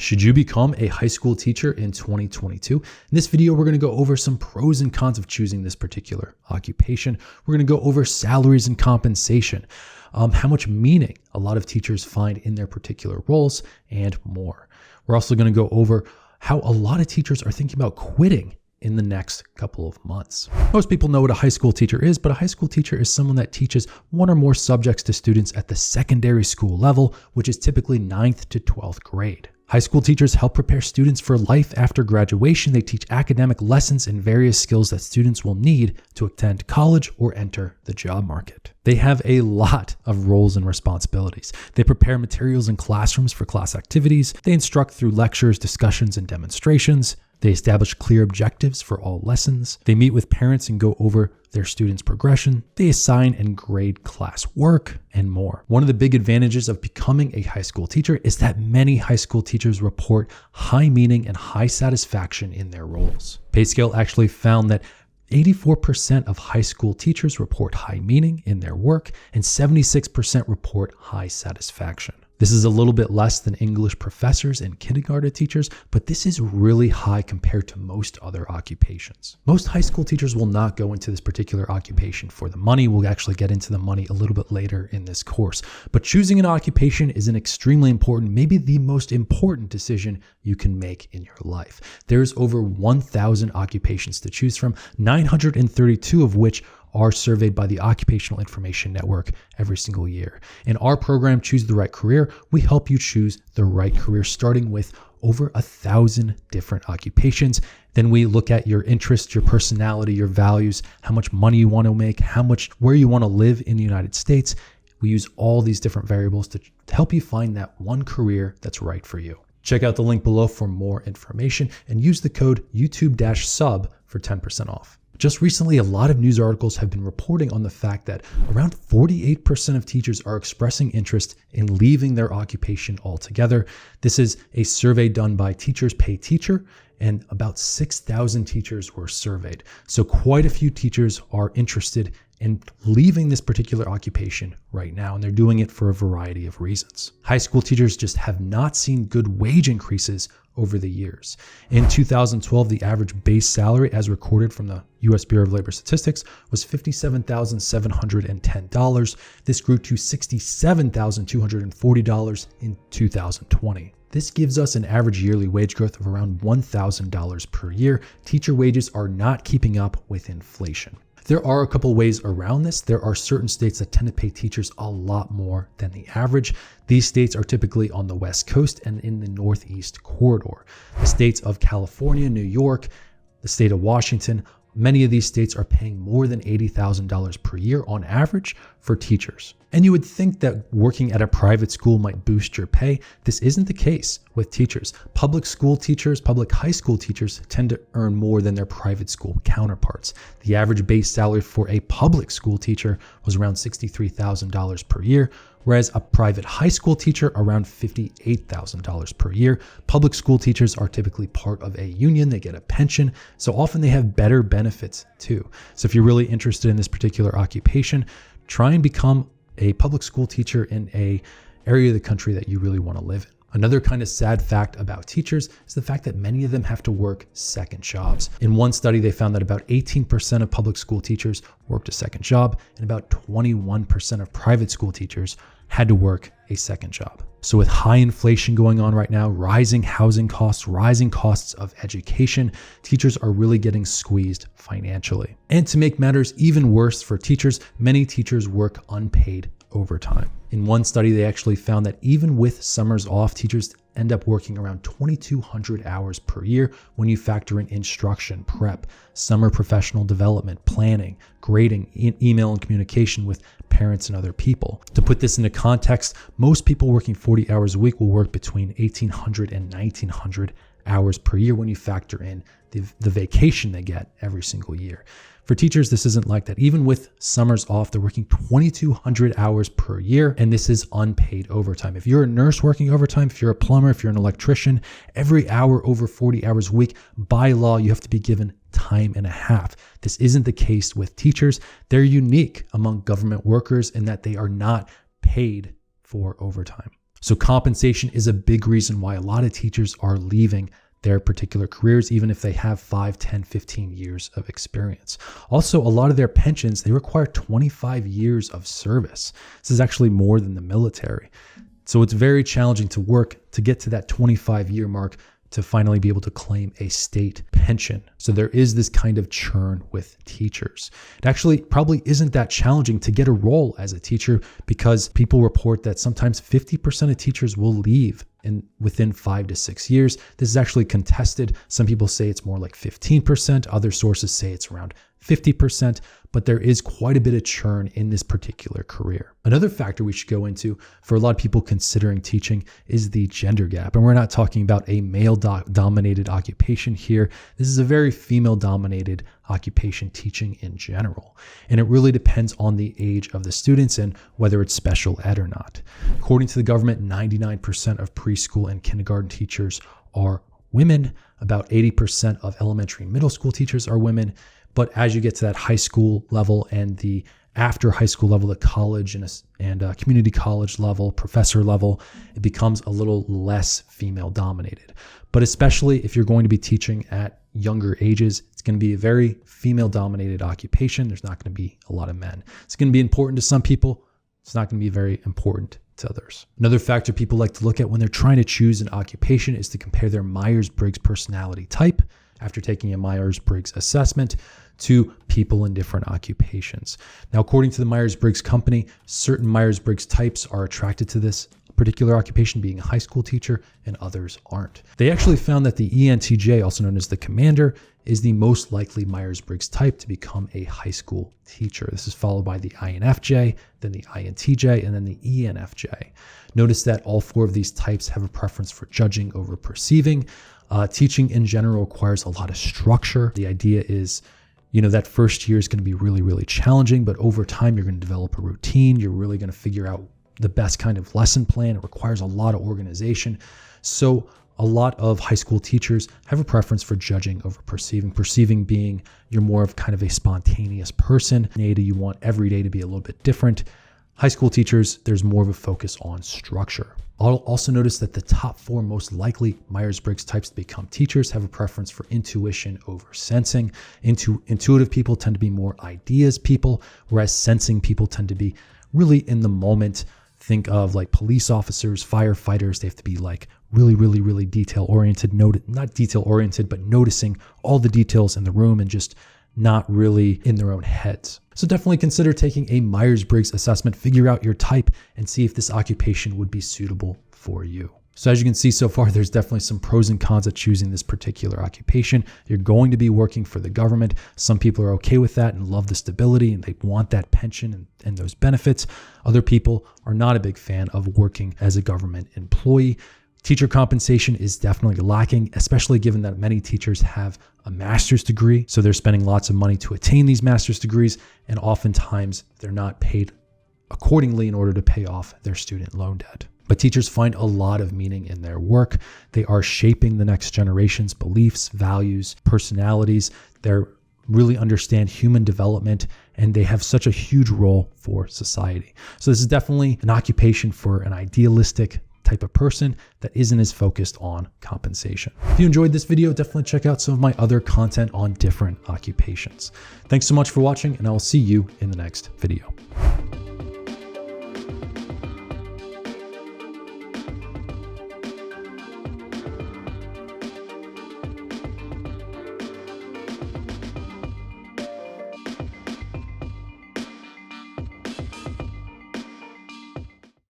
Should you become a high school teacher in 2022? In this video, we're going to go over some pros and cons of choosing this particular occupation. We're going to go over salaries and compensation, how much meaning a lot of teachers find in their particular roles, and more. We're also going to go over how a lot of teachers are thinking about quitting in the next couple of months. Most people know what a high school teacher is, but a high school teacher is someone that teaches one or more subjects to students at the secondary school level, which is typically 9th to 12th grade. High school teachers help prepare students for life after graduation. They teach academic lessons and various skills that students will need to attend college or enter the job market. They have a lot of roles and responsibilities. They prepare materials in classrooms for class activities. They instruct through lectures, discussions, and demonstrations. They establish clear objectives for all lessons. They meet with parents and go over their students' progression. They assign and grade class work, and more. One of the big advantages of becoming a high school teacher is that many high school teachers report high meaning and high satisfaction in their roles. PayScale actually found that 84% of high school teachers report high meaning in their work, and 76% report high satisfaction. This is a little bit less than English professors and kindergarten teachers, but this is really high compared to most other occupations. Most high school teachers will not go into this particular occupation for the money. We'll actually get into the money a little bit later in this course. But choosing an occupation is an extremely important, maybe the most important decision you can make in your life. There's over 1,000 occupations to choose from, 932 of which are surveyed by the Occupational Information Network every single year. In our program, Choose the Right Career, we help you choose the right career, starting with over 1,000 different occupations. Then we look at your interests, your personality, your values, how much money you want to make, where you want to live in the United States. We use all these different variables to help you find that one career that's right for you. Check out the link below for more information and use the code YouTube-sub for 10% off. Just recently, a lot of news articles have been reporting on the fact that around 48% of teachers are expressing interest in leaving their occupation altogether. This is a survey done by Teachers Pay Teacher, and about 6,000 teachers were surveyed. So quite a few teachers are interested in leaving this particular occupation right now, and they're doing it for a variety of reasons. High school teachers just have not seen good wage increases over the years. In 2012, the average base salary as recorded from the U.S. Bureau of Labor Statistics was $57,710. This grew to $67,240 in 2020. This gives us an average yearly wage growth of around $1,000 per year. Teacher wages are not keeping up with inflation. There are a couple ways around this. There are certain states that tend to pay teachers a lot more than the average. These states are typically on the West Coast and in the Northeast corridor. The states of California, New York, the state of Washington, many of these states are paying more than $80,000 per year on average for teachers. And you would think that working at a private school might boost your pay. This isn't the case with teachers. Public high school teachers tend to earn more than their private school counterparts. The average base salary for a public school teacher was around $63,000 per year, whereas a private high school teacher around $58,000 per year. Public school teachers are typically part of a union. They get a pension, so often they have better benefits too. So if you're really interested in this particular occupation, try and become a public school teacher in an area of the country that you really want to live in. Another kind of sad fact about teachers is the fact that many of them have to work second jobs. In one study, they found that about 18% of public school teachers worked a second job, and about 21% of private school teachers had to work a second job. So with high inflation going on right now, rising housing costs, rising costs of education, teachers are really getting squeezed financially. And to make matters even worse for teachers, many teachers work unpaid overtime. In one study, they actually found that even with summers off, teachers end up working around 2,200 hours per year when you factor in instruction, prep, summer professional development, planning, grading, email and communication with parents and other people. To put this into context, most people working 40 hours a week will work between 1,800 and 1,900 hours per year when you factor in the vacation they get every single year. For teachers, this isn't like that. Even with summers off, they're working 2,200 hours per year, and this is unpaid overtime. If you're a nurse working overtime, if you're a plumber, if you're an electrician, every hour over 40 hours a week, by law, you have to be given time and a half. This isn't the case with teachers. They're unique among government workers in that they are not paid for overtime. So compensation is a big reason why a lot of teachers are leaving their particular careers, even if they have 5, 10, 15 years of experience. Also, a lot of their pensions, they require 25 years of service. This is actually more than the military. So it's very challenging to work to get to that 25-year mark to finally be able to claim a state pension. So there is this kind of churn with teachers. It actually probably isn't that challenging to get a role as a teacher, because people report that sometimes 50% of teachers will leave within 5 to 6 years. This is actually contested. Some people say it's more like 15%. Other sources say it's around 50%, but there is quite a bit of churn in this particular career. Another factor we should go into for a lot of people considering teaching is the gender gap. And we're not talking about a male-dominated occupation here. This is a very female-dominated occupation, teaching in general. And it really depends on the age of the students and whether it's special ed or not. According to the government, 99% of preschool and kindergarten teachers are women. About 80% of elementary and middle school teachers are women. But as you get to that high school level and the after high school level, the college and community college level, professor level, it becomes a little less female dominated. But especially if you're going to be teaching at younger ages, it's going to be a very female dominated occupation. There's not going to be a lot of men. It's going to be important to some people. It's not going to be very important to others. Another factor people like to look at when they're trying to choose an occupation is to compare their Myers-Briggs personality type after taking a Myers-Briggs assessment to people in different occupations. Now, according to the Myers-Briggs company, certain Myers-Briggs types are attracted to this particular occupation, being a high school teacher, and others aren't. They actually found that the ENTJ, also known as the commander, is the most likely Myers-Briggs type to become a high school teacher. This is followed by the INFJ, then the INTJ, and then the ENFJ. Notice that all 4 of these types have a preference for judging over perceiving. Teaching in general requires a lot of structure. The idea is, that first year is going to be really, really challenging, but over time, you're going to develop a routine. You're really going to figure out the best kind of lesson plan. It requires a lot of organization. So a lot of high school teachers have a preference for judging over perceiving. Perceiving being you're more of kind of a spontaneous person. You want every day to be a little bit different. High school teachers, there's more of a focus on structure. I'll also notice that the top 4 most likely Myers-Briggs types to become teachers have a preference for intuition over sensing. Intuitive people tend to be more ideas people, whereas sensing people tend to be really in the moment. Think of like police officers, firefighters. They have to be like really, really, really detail oriented, not detail oriented, but noticing all the details in the room and just not really in their own heads. So definitely consider taking a Myers-Briggs assessment, figure out your type, and see if this occupation would be suitable for you. So as you can see so far, there's definitely some pros and cons of choosing this particular occupation. You're going to be working for the government. Some people are okay with that and love the stability and they want that pension and those benefits. Other people are not a big fan of working as a government employee. Teacher compensation is definitely lacking, especially given that many teachers have a master's degree. So they're spending lots of money to attain these master's degrees, and oftentimes they're not paid accordingly in order to pay off their student loan debt. But teachers find a lot of meaning in their work. They are shaping the next generation's beliefs, values, personalities. They're really understand human development, and they have such a huge role for society. So this is definitely an occupation for an idealistic type of person that isn't as focused on compensation. If you enjoyed this video, definitely check out some of my other content on different occupations. Thanks so much for watching, and I will see you in the next video.